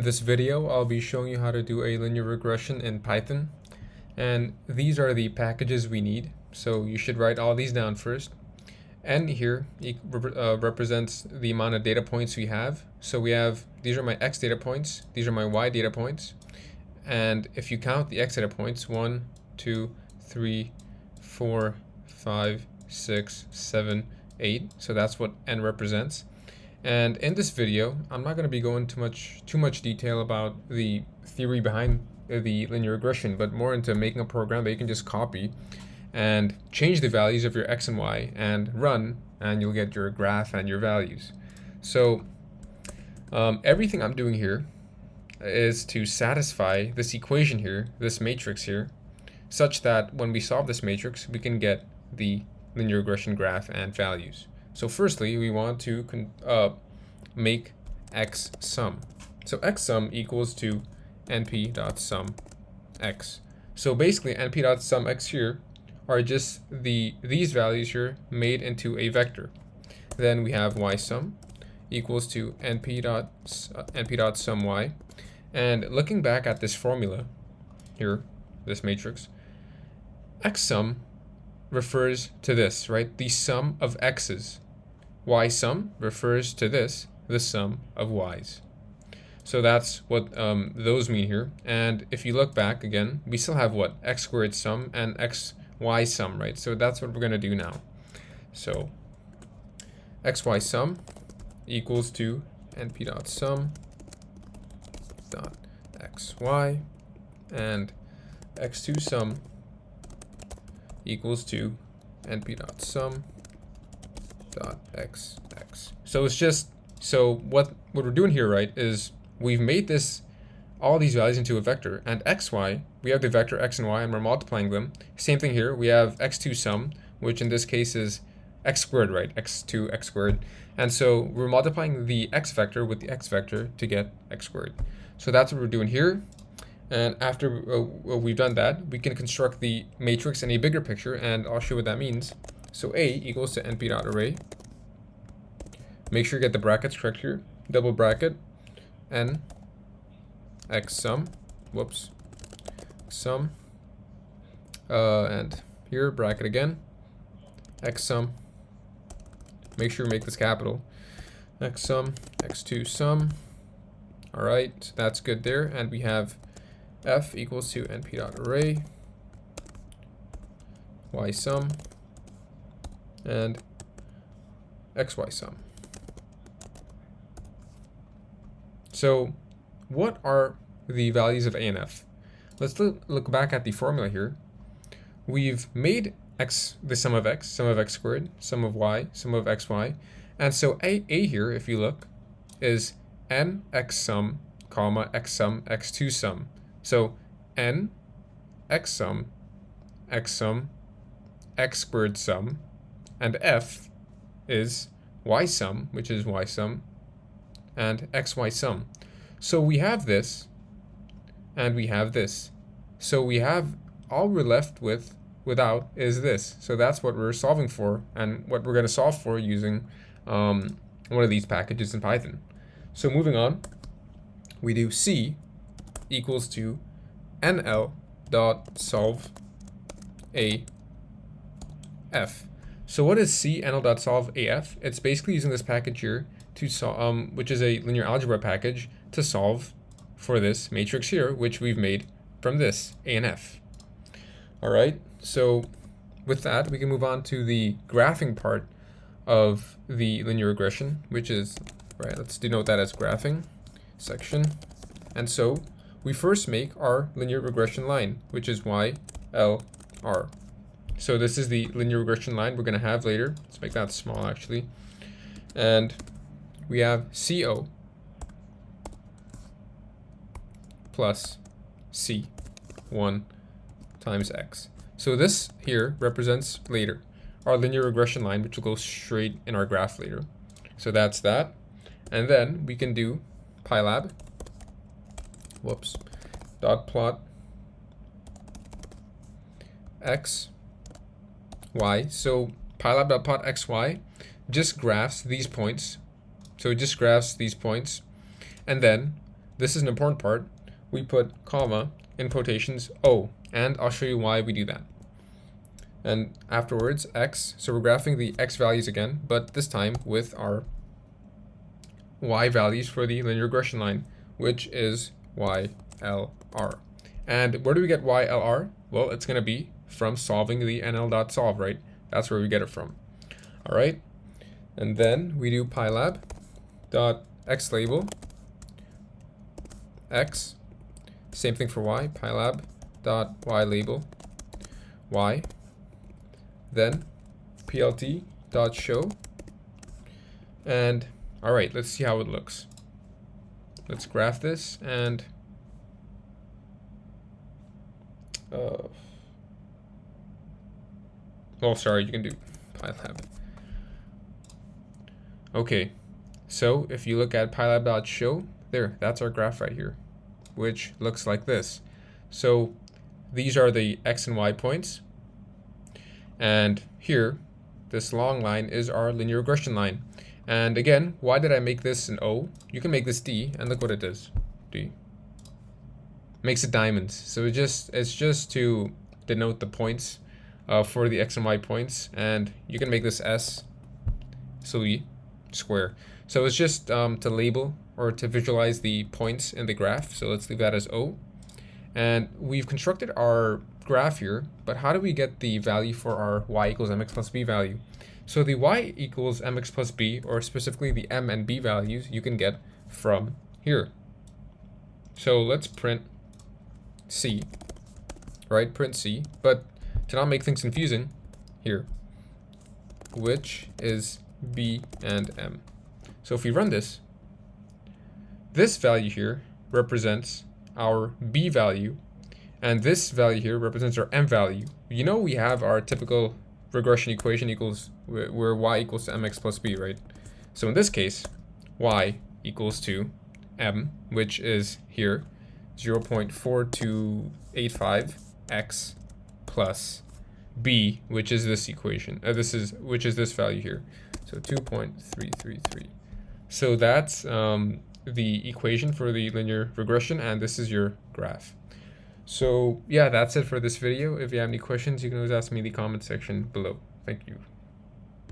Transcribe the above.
In this video, I'll be showing you how to do a linear regression in Python. And these are the packages we need. So you should write all these down first. N here represents the amount of data points we have. So these are my X data points, these are my Y data points. And if you count the X data points, 1, 2, 3, 4, 5, 6, 7, 8. So that's what N represents. And in this video, I'm not going to be going too much detail about the theory behind the linear regression, but more into making a program that you can just copy and change the values of your X and Y and run, and you'll get your graph and your values. So everything I'm doing here is to satisfy this equation here, this matrix here, such that when we solve this matrix, we can get the linear regression graph and values. So firstly, we want to make x sum. So x sum equals to np.sum x. So basically, np.sum x here are just these values here made into a vector. Then we have y sum equals to np.sum y. And looking back at this formula here, this matrix, x sum refers to this, right? The sum of x's. Y sum refers to this, the sum of y's. So that's what those mean here. And if you look back again, we still have what? X squared sum and xy sum, right? So that's what we're going to do now. So xy sum equals to np.sum dot xy, and x2 sum equals to np.sum dot xx. So it's just, so what we're doing here, right, is we've made all these values into a vector, and xy, we have the vector x and y, and we're multiplying them. Same thing here, we have x2 sum, which in this case is x squared, right, x2 x squared. And so we're multiplying the x vector with the x vector to get x squared. So that's what we're doing here. And after we've done that, we can construct the matrix in a bigger picture, and I'll show you what that means. So A equals to np.array. Make sure you get the brackets correct here. Double bracket n x sum. Whoops. Sum. And here bracket again. X sum. Make sure you make this capital. X sum. X2 sum. All right, so that's good there. And we have f equals to np.array. Y sum. And xy sum. So what are the values of a and f? Let's look back at the formula here. We've made x the sum of x squared, sum of y, sum of xy. And so a here, if you look, is n x sum, comma, x sum, x2 sum. So n x sum, x squared sum, and f is y sum, which is y sum, and xy sum. So we have this, and we have this. So we have, all we're left without is this. So that's what we're solving for, and what we're going to solve for using one of these packages in Python. So moving on, we do C equals to nl dot solve a f. So what is cnl.solve AF? It's basically using this package here to solve, which is a linear algebra package, to solve for this matrix here, which we've made from this A and F. All right, so with that, we can move on to the graphing part of the linear regression, which is, right, let's denote that as graphing section. And so we first make our linear regression line, which is y, l, r. So this is the linear regression line we're going to have later. Let's make that small, actually. And we have CO plus C1 times x. So this here represents later our linear regression line, which will go straight in our graph later. So that's that. And then we can do pylab, dot plot x, y. So pylab.plot xy just graphs these points. So it just graphs these points, and then this is an important part, we put comma in quotations O, and I'll show you why we do that. And afterwards, x, so we're graphing the x values again, but this time with our y values for the linear regression line, which is YLR. And where do we get YLR? Well, it's going to be from solving the nl.solve, right? That's where we get it from. All right. And then we do pylab.xlabel x. Same thing for y, pylab.ylabel y. Then plt.show. And all right, let's see how it looks. Let's graph this and well, sorry, you can do pylab. Okay, so if you look at pylab.show, there, that's our graph right here, which looks like this. So these are the x and y points, and here, this long line is our linear regression line. And again, why did I make this an O? You can make this D, and look what it does. D. Makes it diamonds. So it's just to denote the points for the x and y points, and you can make this S, so E, square. So it's just to label or to visualize the points in the graph. So let's leave that as O. And we've constructed our graph here, but how do we get the value for our y equals mx plus b value? So the y equals mx plus b, or specifically the m and b values, you can get from here. So let's print C, right? Print C, but to not make things confusing, here, which is b and m. So if we run this, this value here represents our b value, and this value here represents our m value. You know, we have our typical regression equation equals where y equals to mx plus b, right? So in this case, y equals to m, which is here 0.4285x plus b, which is this equation. Which is this value here. So 2.333. So that's the equation for the linear regression, and this is your graph. So yeah, that's it for this video. If you have any questions, you can always ask me in the comment section below. Thank you.